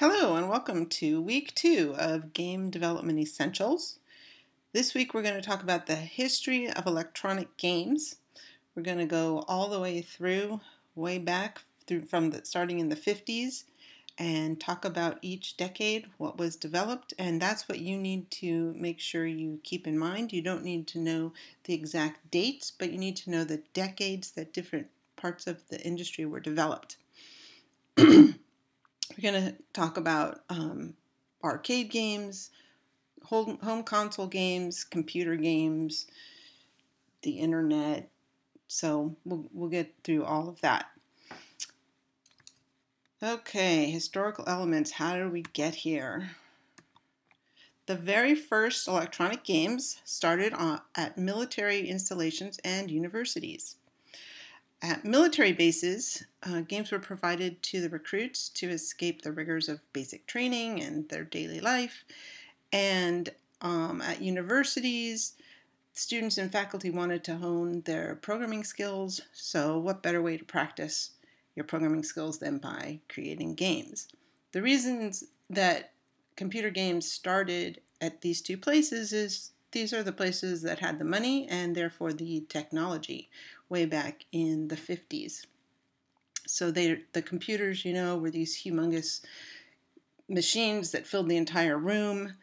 Hello and welcome to week 2 of Game Development Essentials. This week we're going to talk about the history of electronic games. We're going to go all the way through, way back, starting in the 50s, and talk about each decade, what was developed, and that's what you need to make sure you keep in mind. You don't need to know the exact dates, but you need to know the decades that different parts of the industry were developed. We're going to talk about arcade games, home console games, computer games, the internet. So we'll get through all of that. Okay, historical elements. How did we get here? The very first electronic games started at military installations and universities. At military bases, games were provided to the recruits to escape the rigors of basic training and their daily life. And at universities, students and faculty wanted to hone their programming skills. So what better way to practice your programming skills than by creating games? The reasons that computer games started at these two places is these are the places that had the money and therefore the technology way back in the 50s. So the computers, were these humongous machines that filled the entire room,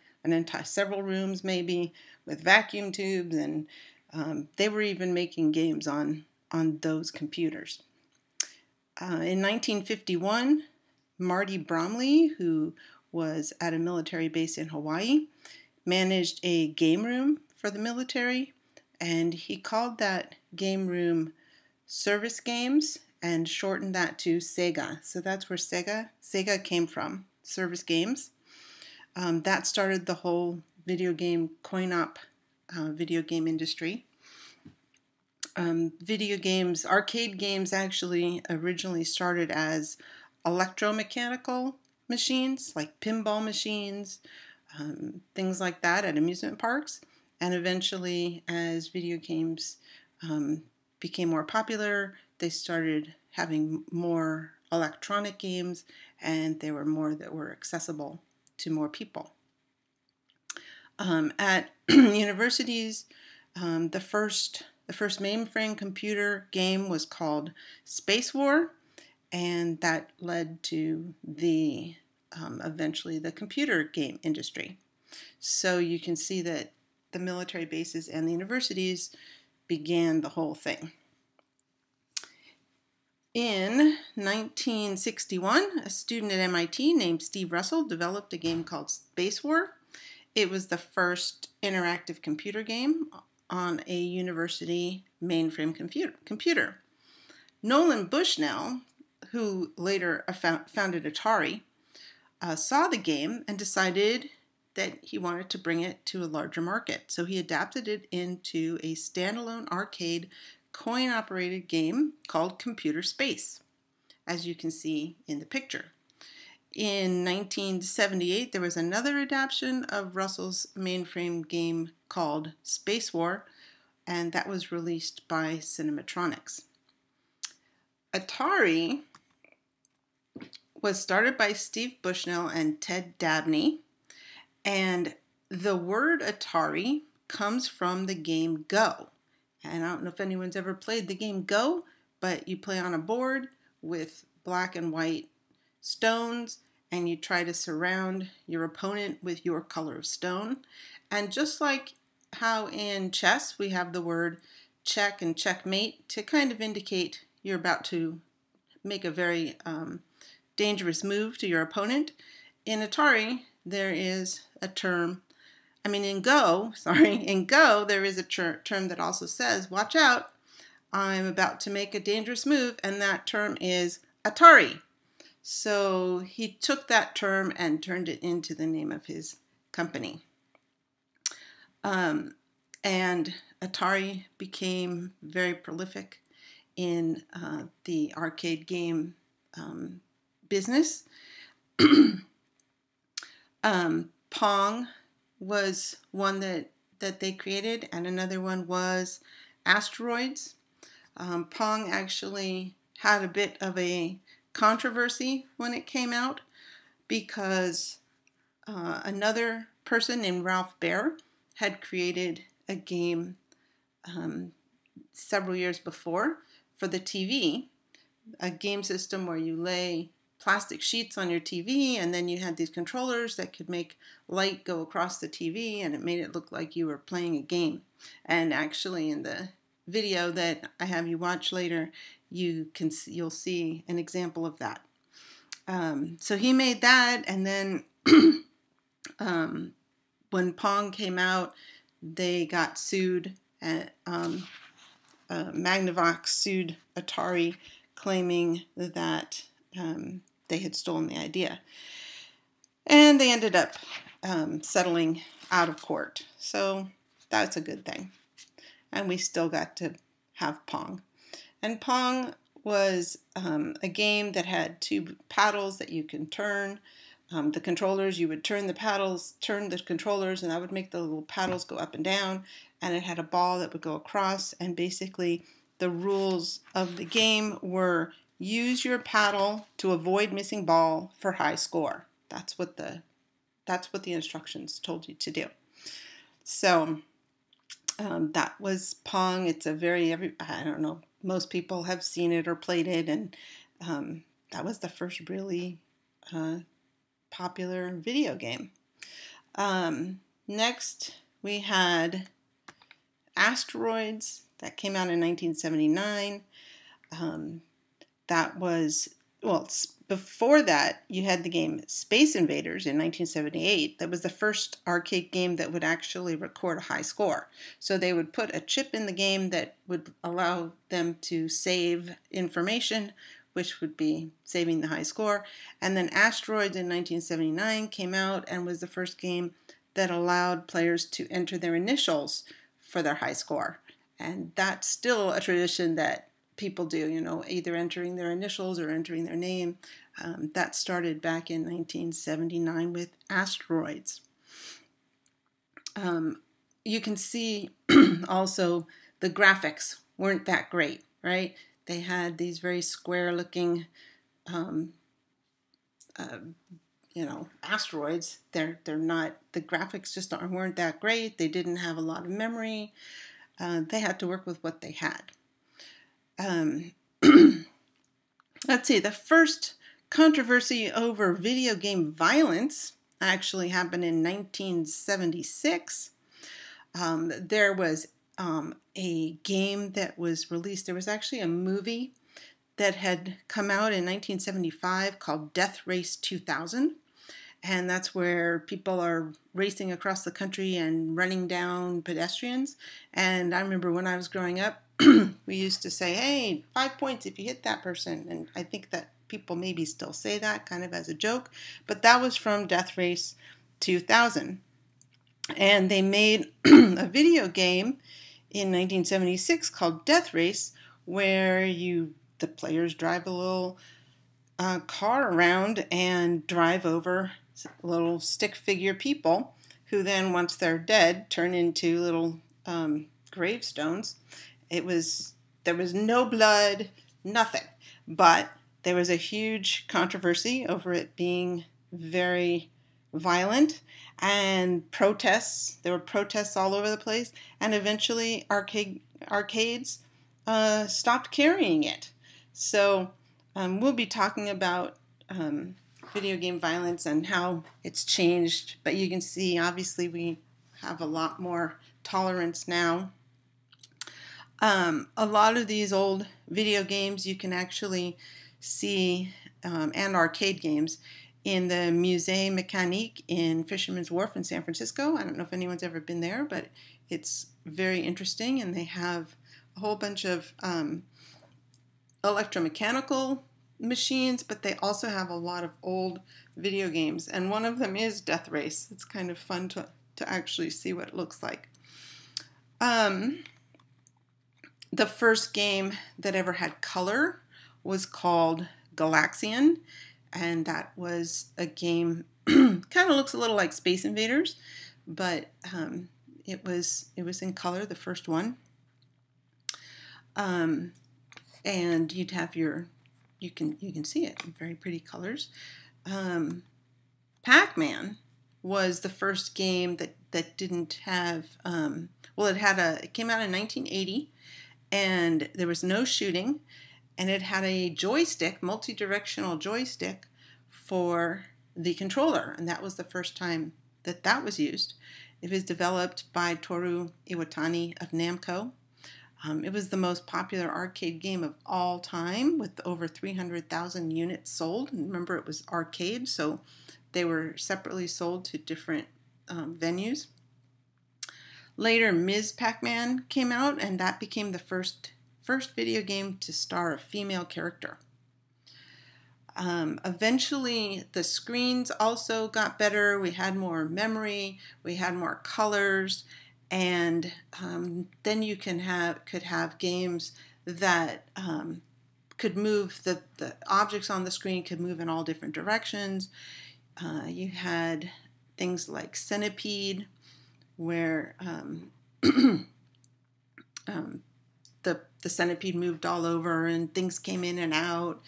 several rooms maybe, with vacuum tubes, and they were even making games on those computers. In 1951, Marty Bromley, who was at a military base in Hawaii, managed a game room for the military, and he called that game room Service Games and shortened that to Sega. So that's where Sega came from, Service Games. That started the whole video game coin-op video game industry. Arcade games actually originally started as electromechanical machines, like pinball machines, things like that at amusement parks. And eventually, as video games became more popular, they started having more electronic games, and there were more that were accessible to more people. At universities, the first mainframe computer game was called Space War, and that led to eventually the computer game industry. So you can see that the military bases and the universities began the whole thing. In 1961, a student at MIT named Steve Russell developed a game called Space War. It was the first interactive computer game on a university mainframe computer. Nolan Bushnell, who later founded Atari, saw the game and decided that he wanted to bring it to a larger market. So he adapted it into a standalone arcade coin-operated game called Computer Space, as you can see in the picture. In 1978, there was another adaptation of Russell's mainframe game called Space War, and that was released by Cinematronics. Atari was started by Steve Bushnell and Ted Dabney, and the word Atari comes from the game Go. And I don't know if anyone's ever played the game Go, but you play on a board with black and white stones, and you try to surround your opponent with your color of stone. And just like how in chess we have the word check and checkmate to kind of indicate you're about to make a very dangerous move to your opponent, in Atari there is a term, in Go, there is a term that also says, watch out, I'm about to make a dangerous move, and that term is Atari. So he took that term and turned it into the name of his company. And Atari became very prolific in the arcade game business. Pong was one that they created, and another one was Asteroids. Pong actually had a bit of a controversy when it came out because another person named Ralph Baer had created a game several years before for the TV, a game system where you lay plastic sheets on your TV, and then you had these controllers that could make light go across the TV, and it made it look like you were playing a game. And actually, in the video that I have you watch later, you'll see an example of that. So he made that, and then when Pong came out, they got sued, and Magnavox sued Atari, claiming that they had stolen the idea. And they ended up settling out of court. So that's a good thing. And we still got to have Pong. And Pong was a game that had two paddles that you can turn. The controllers, you would turn the paddles, turn the controllers, and that would make the little paddles go up and down. And it had a ball that would go across. And basically, the rules of the game were use your paddle to avoid missing ball for high score. That's what the instructions told you to do. So that was Pong. It's a I don't know, most people have seen it or played it, and that was the first really popular video game. Next, we had Asteroids that came out in 1979. That was, well, before that, you had the game Space Invaders in 1978. That was the first arcade game that would actually record a high score. So they would put a chip in the game that would allow them to save information, which would be saving the high score. And then Asteroids in 1979 came out and was the first game that allowed players to enter their initials for their high score. And that's still a tradition that people do, either entering their initials or entering their name. That started back in 1979 with Asteroids. You can see also the graphics weren't that great, right? They had these very square-looking, asteroids. They're not, the graphics just weren't that great. They didn't have a lot of memory. They had to work with what they had. Let's see, the first controversy over video game violence actually happened in 1976. There was a game that was released. There was actually a movie that had come out in 1975 called Death Race 2000. And that's where people are racing across the country and running down pedestrians. And I remember when I was growing up, we used to say, hey, 5 points if you hit that person. And I think that people maybe still say that kind of as a joke. But that was from Death Race 2000. And they made a video game in 1976 called Death Race, where the players drive a little car around and drive over little stick figure people who then, once they're dead, turn into little gravestones. There was no blood, nothing, but there was a huge controversy over it being very violent and protests. There were protests all over the place, and eventually arcades stopped carrying it. So we'll be talking about video game violence and how it's changed, but you can see obviously we have a lot more tolerance now. A lot of these old video games you can actually see, and arcade games, in the Musée Mécanique in Fisherman's Wharf in San Francisco. I don't know if anyone's ever been there, but it's very interesting, and they have a whole bunch of electromechanical machines, but they also have a lot of old video games, and one of them is Death Race. It's kind of fun to actually see what it looks like. The first game that ever had color was called Galaxian, and that was a game kind of looks a little like Space Invaders, but it was in color, the first one. And you'd have you can see it in very pretty colors. Pac-Man was the first game that didn't have, it came out in 1980, and there was no shooting, and it had a joystick, multi-directional joystick for the controller, and that was the first time that was used. It was developed by Toru Iwatani of Namco. It was the most popular arcade game of all time, with over 300,000 units sold. And remember, it was arcade, so they were separately sold to different venues. Later, Ms. Pac-Man came out, and that became the first video game to star a female character. Eventually, the screens also got better. We had more memory, we had more colors, and then you could have games that could move, the objects on the screen could move in all different directions. You had things like Centipede, where the centipede moved all over and things came in and out.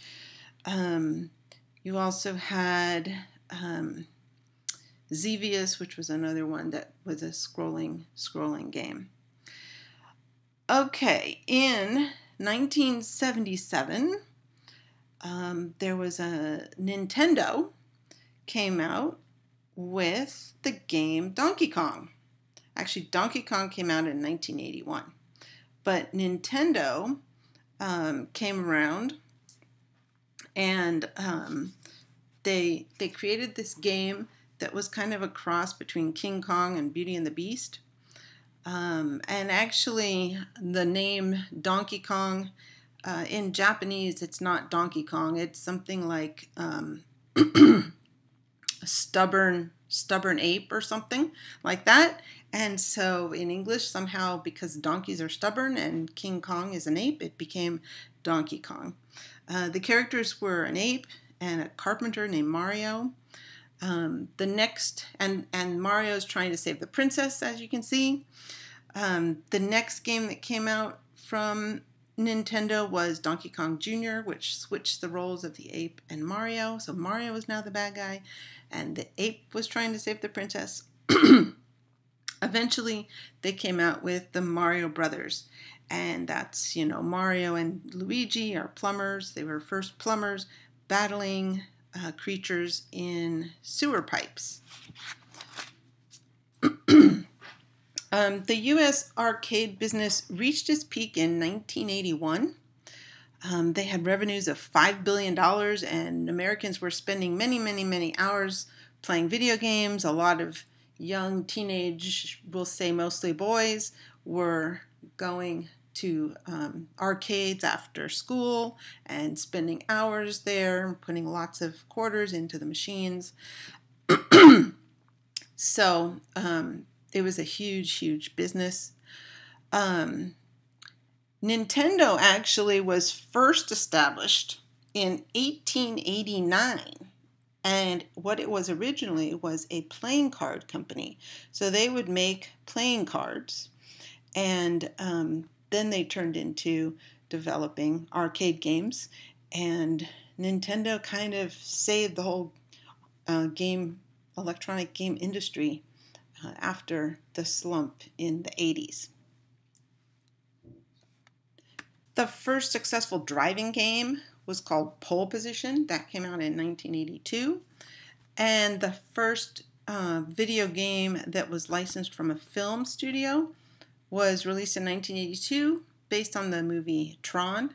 You also had Xevious, which was another one that was a scrolling game. Okay, in 1977, there was a Nintendo came out with the game Donkey Kong. Actually, Donkey Kong came out in 1981, but Nintendo came around, and they created this game that was kind of a cross between King Kong and Beauty and the Beast. And actually, the name Donkey Kong, in Japanese, it's not Donkey Kong. It's something like a stubborn ape or something like that. And so in English, somehow, because donkeys are stubborn and King Kong is an ape, it became Donkey Kong. The characters were an ape and a carpenter named Mario. And Mario's trying to save the princess, as you can see. The next game that came out from Nintendo was Donkey Kong Jr., which switched the roles of the ape and Mario. So Mario was now the bad guy, and the ape was trying to save the princess. Eventually, they came out with the Mario Brothers, and that's, Mario and Luigi are plumbers. They were first plumbers battling creatures in sewer pipes. The U.S. arcade business reached its peak in 1981. They had revenues of $5 billion, and Americans were spending many, many, many hours playing video games. A lot of young teenage, we'll say mostly boys, were going to arcades after school and spending hours there, putting lots of quarters into the machines. So it was a huge, huge business. Nintendo actually was first established in 1889. And what it was originally was a playing card company. So they would make playing cards, and then they turned into developing arcade games. And Nintendo kind of saved the whole electronic game industry after the slump in the 80s. The first successful driving game was called Pole Position. That came out in 1982. And the first video game that was licensed from a film studio was released in 1982 based on the movie Tron.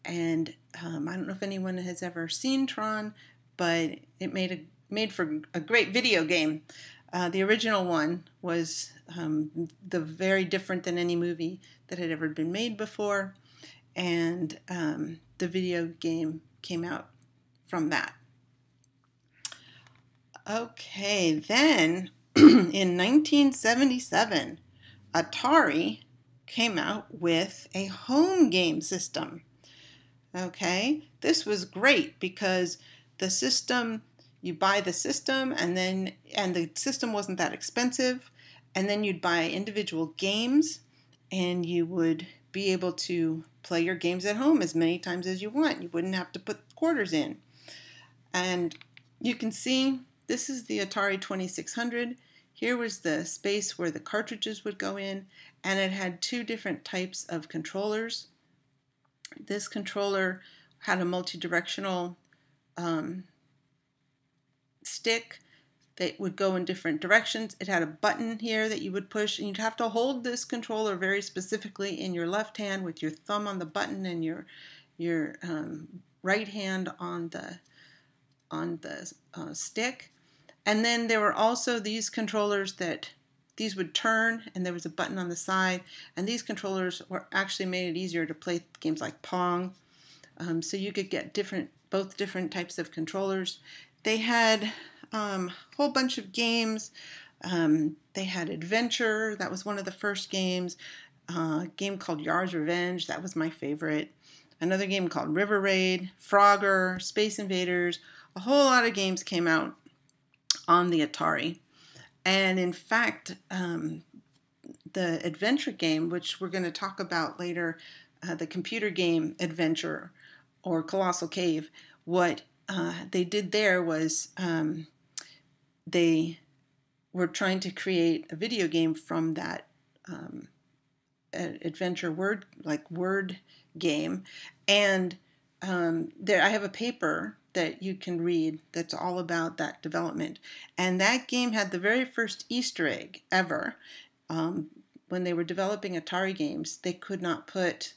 And I don't know if anyone has ever seen Tron, but it made for a great video game. The original one was very different than any movie that had ever been made before. And the video game came out from that. Okay, then in 1977, Atari came out with a home game system. Okay, this was great because the system, you buy the system, and the system wasn't that expensive, and then you'd buy individual games, and you would be able to play your games at home as many times as you want. You wouldn't have to put quarters in. And you can see This is the Atari 2600. Here was the space where the cartridges would go in, and it had two different types of controllers. This controller had a multi-directional stick that would go in different directions. It had a button here that you would push, and you'd have to hold this controller very specifically in your left hand with your thumb on the button and your right hand on the stick. And then there were also these controllers that these would turn, and there was a button on the side, and these controllers actually made it easier to play games like Pong. So you could get both different types of controllers. They had a whole bunch of games. They had Adventure, that was one of the first games. A game called Yar's Revenge, that was my favorite. Another game called River Raid, Frogger, Space Invaders. A whole lot of games came out on the Atari. And in fact, the adventure game, which we're going to talk about later, the computer game Adventure or Colossal Cave, what they did there was they were trying to create a video game from that adventure word game. And there I have a paper that you can read that's all about that development. And that game had the very first Easter egg ever. When they were developing Atari games, they could not put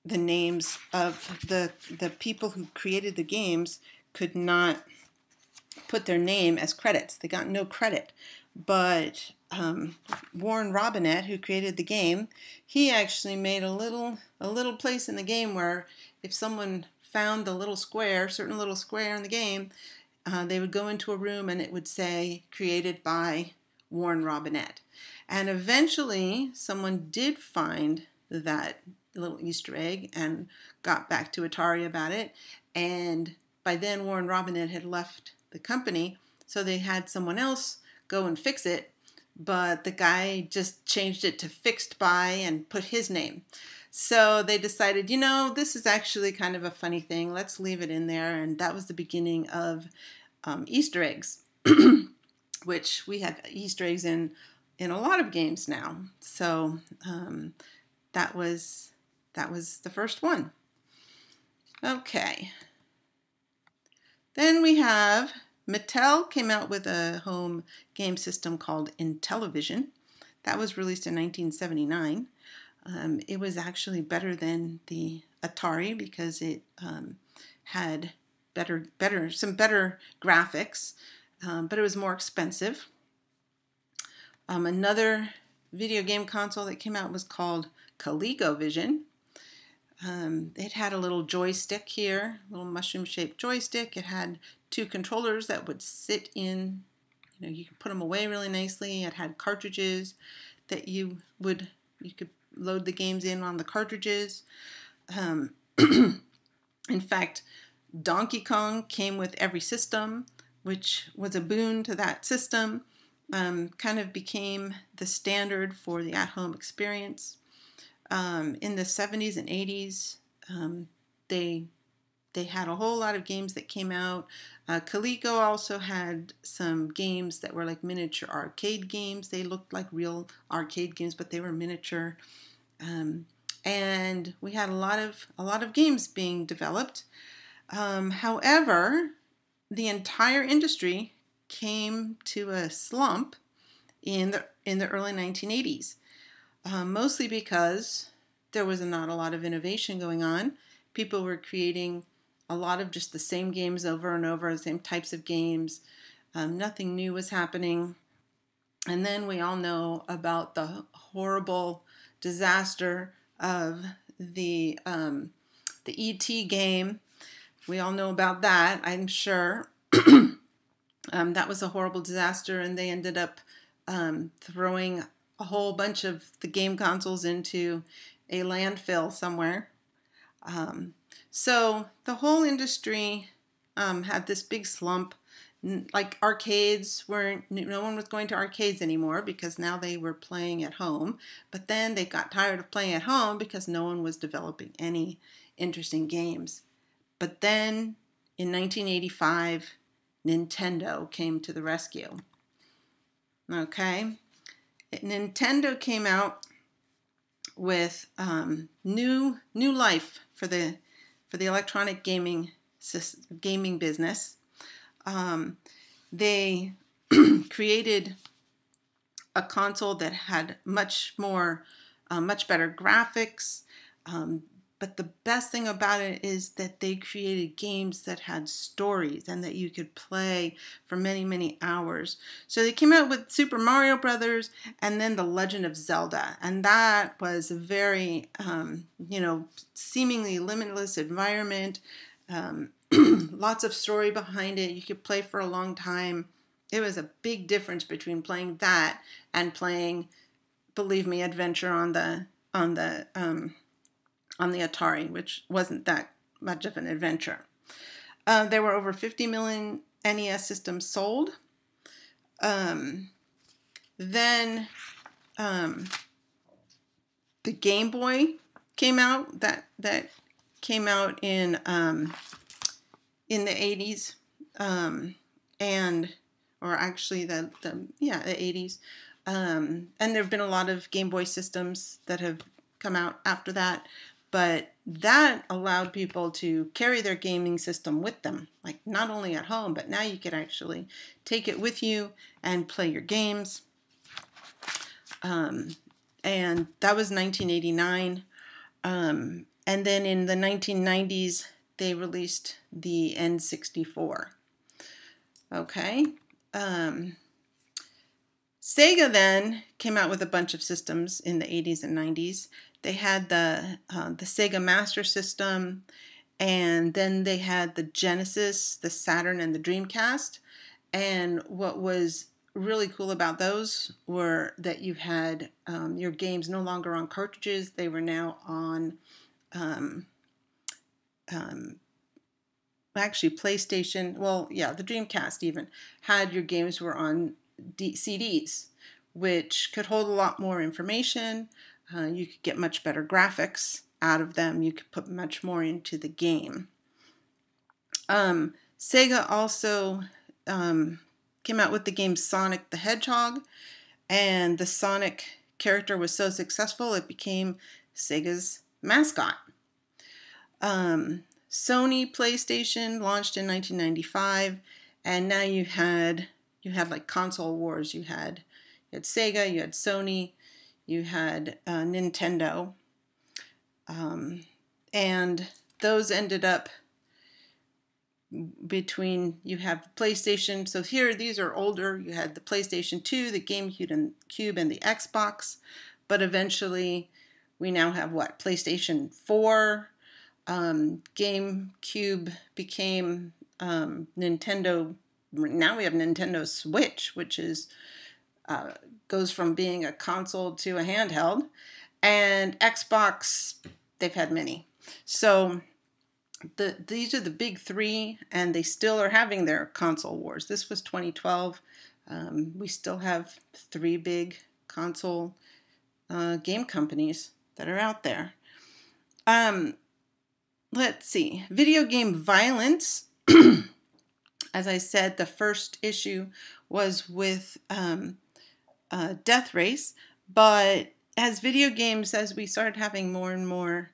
the names of the people who created the games, could not put their name as credits. They got no credit. But Warren Robinett, who created the game, he actually made a little place in the game where if someone found the little square, certain little square in the game, they would go into a room and it would say created by Warren Robinett. And eventually someone did find that little Easter egg and got back to Atari about it. And by then Warren Robinett had left the company, so they had someone else go and fix it, but the guy just changed it to fixed by and put his name. So they decided, this is actually kind of a funny thing. Let's leave it in there. And that was the beginning of Easter eggs, which we have Easter eggs in a lot of games now. So that was the first one. Okay. Then we have Mattel came out with a home game system called Intellivision. That was released in 1979. It was actually better than the Atari because it had some better graphics, but it was more expensive. Another video game console that came out was called ColecoVision. It had a little joystick here, a little mushroom-shaped joystick. It had two controllers that would sit in, you could put them away really nicely. It had cartridges that you could load the games in on the cartridges. In fact, Donkey Kong came with every system, which was a boon to that system. Kind of became the standard for the at-home experience. In the 70s and 80s, they had a whole lot of games that came out. Coleco also had some games that were like miniature arcade games. They looked like real arcade games, but they were miniature. And we had a lot of games being developed. However, the entire industry came to a slump in the early 1980s. Mostly because there was not a lot of innovation going on. People were creating a lot of just the same games over and over, the same types of games. Nothing new was happening. And then we all know about the horrible disaster of the E.T. game. We all know about that, I'm sure. That was a horrible disaster, and they ended up throwing a whole bunch of the game consoles into a landfill somewhere. So the whole industry had this big slump. Like arcades no one was going to arcades anymore because now they were playing at home. But then they got tired of playing at home because no one was developing any interesting games. But then in 1985, Nintendo came to the rescue. Okay, Nintendo came out with new life for the electronic gaming business. They created a console that had much better graphics. But the best thing about it is that they created games that had stories and that you could play for many, many hours. So they came out with Super Mario Brothers and then The Legend of Zelda. And that was a very, seemingly limitless environment. Lots of story behind it. You could play for a long time. It was a big difference between playing that and playing, believe me, adventure on the Atari, which wasn't that much of an adventure. There were over 50 million NES systems sold. Then the Game Boy came out. That came out in the 80s, the 80s. And there have been a lot of Game Boy systems that have come out after that. But that allowed people to carry their gaming system with them, like not only at home, but now you could actually take it with you and play your games. And that was 1989. And then in the 1990s, they released the N64. Okay. Sega then came out with a bunch of systems in the 80s and 90s. They had the Sega Master System, and then they had the Genesis, the Saturn, and the Dreamcast. And what was really cool about those were that you had your games no longer on cartridges. They were now on actually PlayStation. Well, yeah, the Dreamcast even had your games were on CDs, which could hold a lot more information. You could get much better graphics out of them. You could put much more into the game. Sega also came out with the game Sonic the Hedgehog, and the Sonic character was so successful it became Sega's mascot. Sony PlayStation launched in 1995, and now you had like console wars. You had Sega, you had Sony, you had Nintendo, and those ended up between, you have PlayStation. So here, these are older. You had the PlayStation 2, the GameCube, and the Xbox. But eventually, we now have what? PlayStation 4. GameCube became Nintendo. Now we have Nintendo Switch, which is goes from being a console to a handheld. And Xbox, they've had many. So these are the big three, and they still are having their console wars. This was 2012. We still have three big console game companies that are out there. Let's see. Video game violence. As I said, the first issue was with Death Race, but as video games, as we started having more and more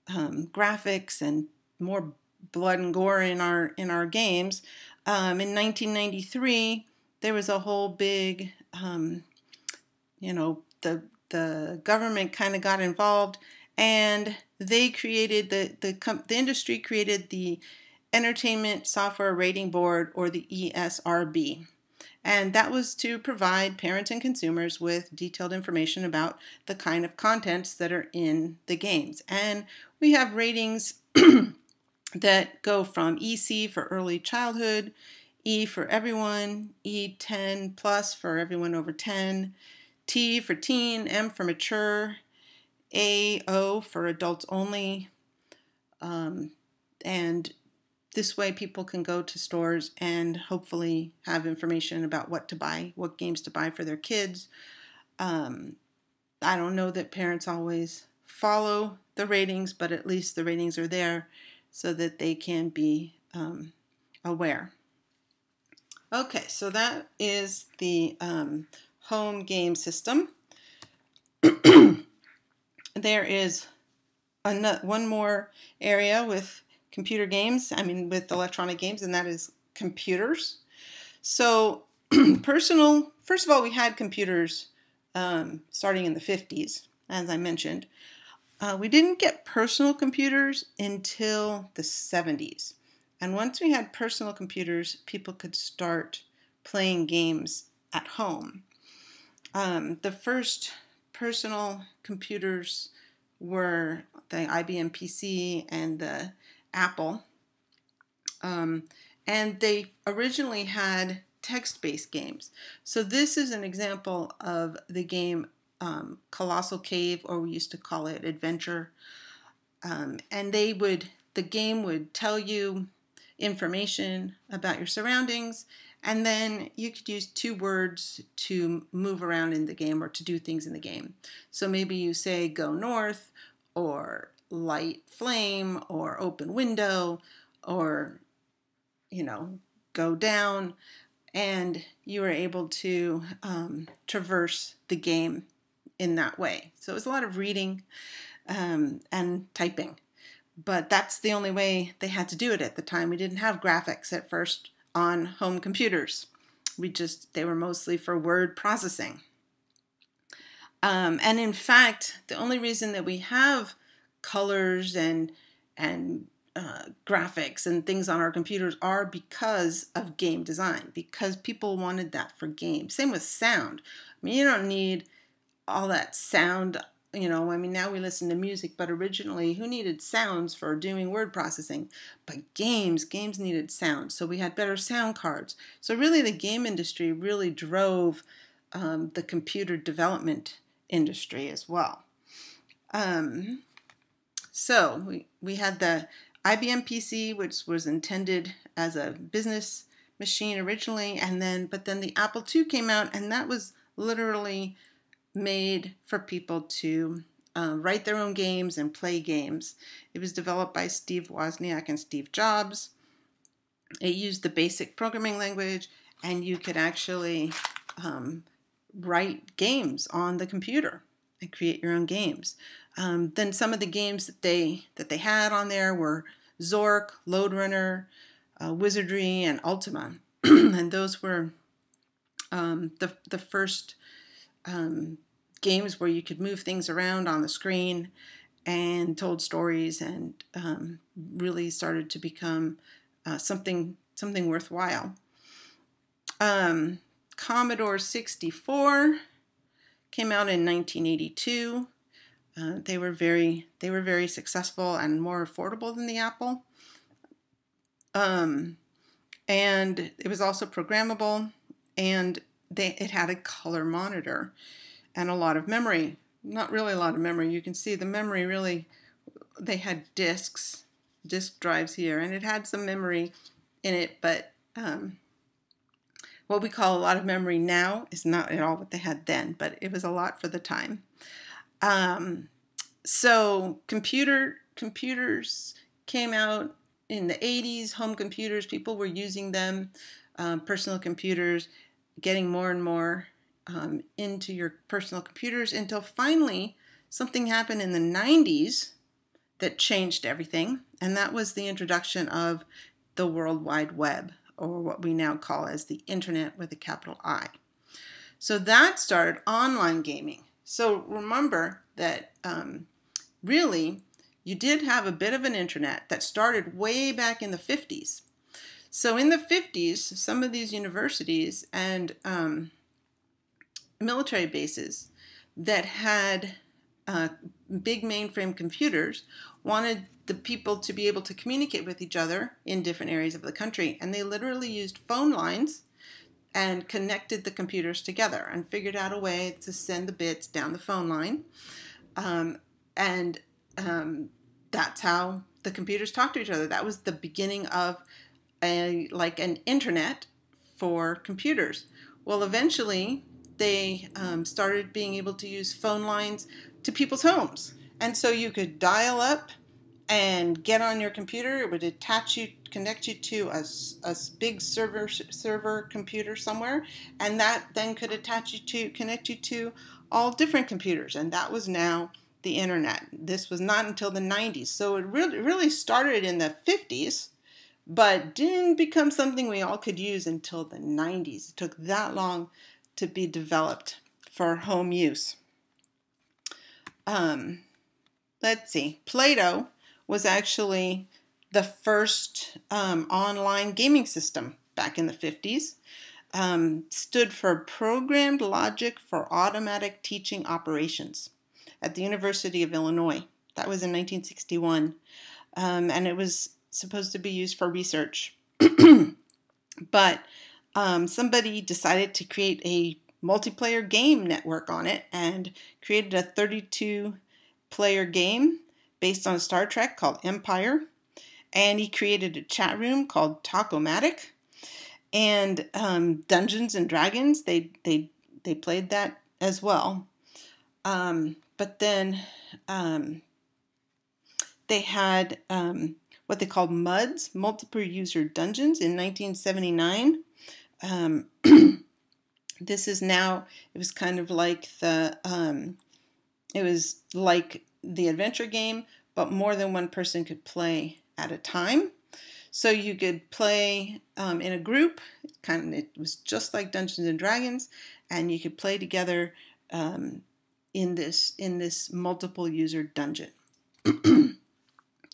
graphics and more blood and gore in our games, in 1993 there was a whole big, the government kind of got involved, and they created the industry created the Entertainment Software Rating Board, or the ESRB. And that was to provide parents and consumers with detailed information about the kind of contents that are in the games. And we have ratings that go from EC for early childhood, E for everyone, E10 plus for everyone over 10, T for teen, M for mature, AO for adults only, and this way people can go to stores and hopefully have information about what to buy, what games to buy for their kids. I don't know that parents always follow the ratings, but at least the ratings are there so that they can be aware. Okay, so that is the home game system. There is one more area with computer games, with electronic games, and that is computers. So first of all, we had computers starting in the 50s, as I mentioned. We didn't get personal computers until the 70s. And once we had personal computers, people could start playing games at home. The first personal computers were the IBM PC and the Apple. And they originally had text-based games. So this is an example of the game Colossal Cave, or we used to call it Adventure. And the game would tell you information about your surroundings, and then you could use 2 words to move around in the game or to do things in the game. So maybe you say go north, or light flame, or open window, or go down, and you were able to traverse the game in that way. So it was a lot of reading and typing. But that's the only way they had to do it at the time. We didn't have graphics at first on home computers. They were mostly for word processing. And in fact, the only reason that we have colors and graphics and things on our computers are because of game design, because people wanted that for games. Same with sound. You don't need all that sound. Now we listen to music, but originally, who needed sounds for doing word processing? But games needed sound, so we had better sound cards. So really, the game industry really drove the computer development industry as well. So we had the IBM PC, which was intended as a business machine originally, but then the Apple II came out, and that was literally made for people to write their own games and play games. It was developed by Steve Wozniak and Steve Jobs. It used the BASIC programming language, and you could actually write games on the computer and create your own games. Then some of the games that they had on there were Zork, Lode Runner, Wizardry, and Ultima. And those were the first games where you could move things around on the screen and told stories, and really started to become something worthwhile. Commodore 64 came out in 1982. They were very successful and more affordable than the Apple. And it was also programmable, and it had a color monitor and a lot of memory. Not really a lot of memory. You can see the memory really, they had disk drives here, and it had some memory in it, but what we call a lot of memory now is not at all what they had then, but it was a lot for the time. So computers came out in the 80s, home computers, people were using them, personal computers, getting more and more into your personal computers, until finally something happened in the 90s that changed everything, and that was the introduction of the World Wide Web, or what we now call as the Internet with a capital I. So that started online gaming. So remember that really you did have a bit of an internet that started way back in the 50s. So in the 50s, some of these universities and military bases that had big mainframe computers wanted the people to be able to communicate with each other in different areas of the country. And they literally used phone lines and connected the computers together and figured out a way to send the bits down the phone line. That's how the computers talk to each other. That was the beginning of an internet for computers. Well, eventually they started being able to use phone lines to people's homes. And so you could dial up and get on your computer. It would attach you connect you to a big server computer somewhere, and that then could connect you to all different computers, and that was now the internet. This was not until the 90s, so it really started in the 50s, but didn't become something we all could use until the 90s. It took that long to be developed for home use. Let's see. PLATO was actually the first online gaming system back in the 50s. Stood for Programmed Logic for Automatic Teaching Operations at the University of Illinois. That was in 1961. And it was supposed to be used for research. But somebody decided to create a multiplayer game network on it and created a 32-player game based on Star Trek called Empire. And he created a chat room called Talkomatic. And Dungeons and Dragons, they played that as well. But then they had what they called MUDs, Multiple User Dungeons, in 1979. This is now, it was kind of like it was like the adventure game, but more than one person could play at a time. So you could play in a group. It was just like Dungeons and Dragons, and you could play together in this multiple user dungeon.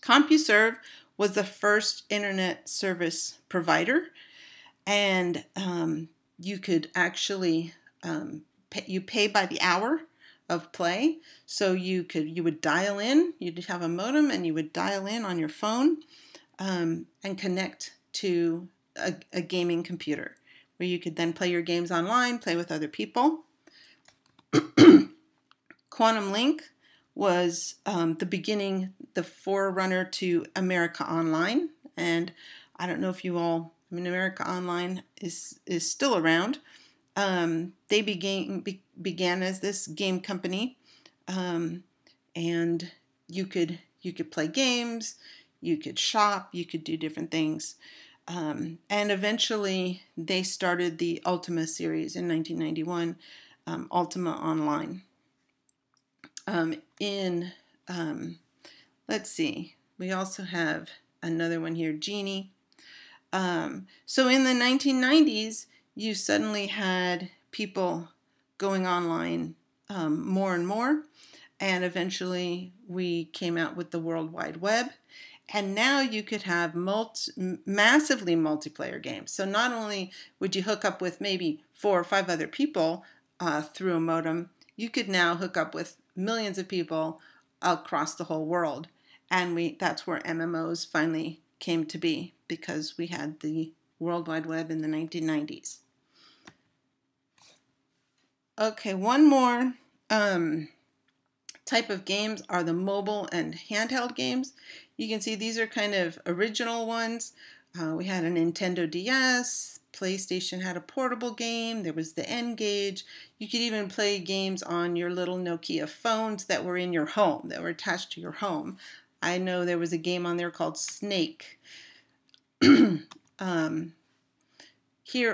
CompuServe was the first internet service provider, and you could actually pay by the hour of play. So you would dial in. You'd have a modem, and you would dial in on your phone and connect to a gaming computer, where you could then play your games online, play with other people. Quantum Link was the beginning, the forerunner to America Online. And I don't know if you all, America Online is still around. They began as this game company, and you could play games, you could shop, you could do different things. And eventually they started the Ultima series in 1991, Ultima Online. Let's see, we also have another one here, GEnie. So in the 1990s, you suddenly had people going online more and more, and eventually we came out with the World Wide Web. And now you could have massively multiplayer games. So not only would you hook up with maybe 4 or 5 other people through a modem, you could now hook up with millions of people across the whole world. And that's where MMOs finally came to be, because we had the World Wide Web in the 1990s. Okay, one more type of games are the mobile and handheld games. You can see these are kind of original ones. We had a Nintendo DS, PlayStation had a portable game, there was the N-Gage. You could even play games on your little Nokia phones that were in your home, that were attached to your home. I know there was a game on there called Snake. Here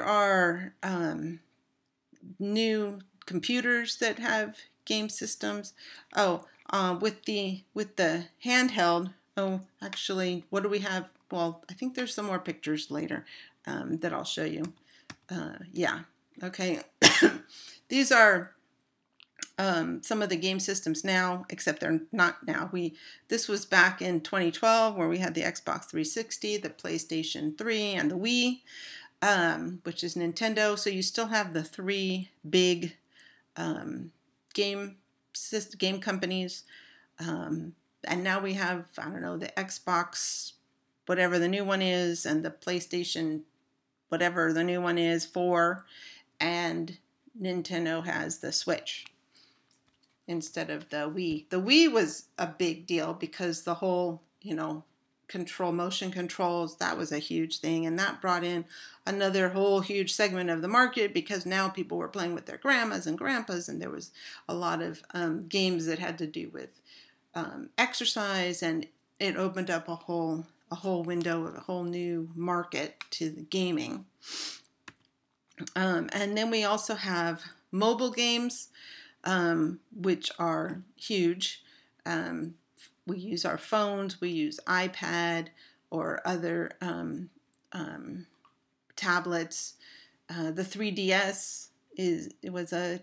are new computers that have game systems. With the handheld. Oh, actually, what do we have? Well, I think there's some more pictures later that I'll show you. Yeah, okay. These are some of the game systems now, except they're not now. This was back in 2012, where we had the Xbox 360, the PlayStation 3, and the Wii, which is Nintendo. So you still have the 3 big game companies. And now we have, I don't know, the Xbox, whatever the new one is, and the PlayStation, whatever the new one is, 4, and Nintendo has the Switch instead of the Wii. The Wii was a big deal because the whole, motion controls, that was a huge thing, and that brought in another whole huge segment of the market, because now people were playing with their grandmas and grandpas, and there was a lot of games that had to do with exercise, and it opened up a whole a whole window, a whole new market to the gaming. And then we also have mobile games, which are huge. We use our phones, we use iPad or other tablets. The 3DS was a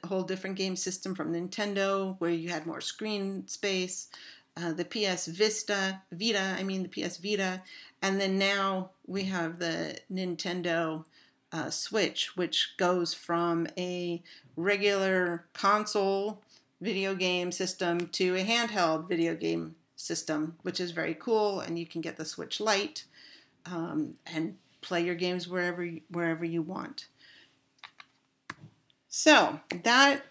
whole different game system from Nintendo, where you had more screen space. The PS Vita, and then now we have the Nintendo Switch, which goes from a regular console video game system to a handheld video game system, which is very cool. And you can get the Switch Lite and play your games wherever you want. So that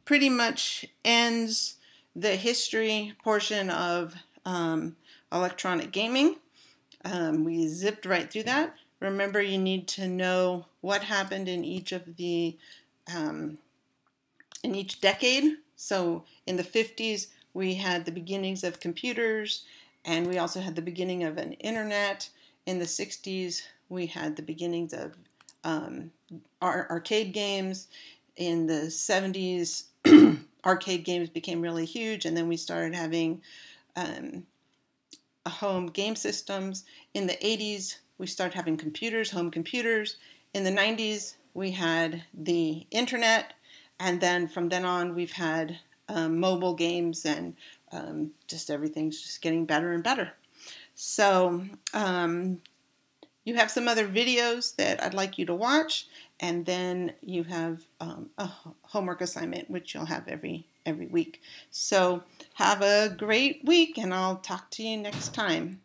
pretty much ends the history portion of electronic gaming. We zipped right through that. Remember, you need to know what happened in each of the in each decade. So in the 50s, we had the beginnings of computers, and we also had the beginning of an internet. In the 60s, we had the beginnings of arcade games. In the 70s, arcade games became really huge, and then we started having home game systems. In the 80s, we started having computers, home computers. In the 90s, we had the internet, and then from then on, we've had mobile games, and just everything's just getting better and better. So you have some other videos that I'd like you to watch, and then you have a homework assignment, which you'll have every week. So have a great week, and I'll talk to you next time.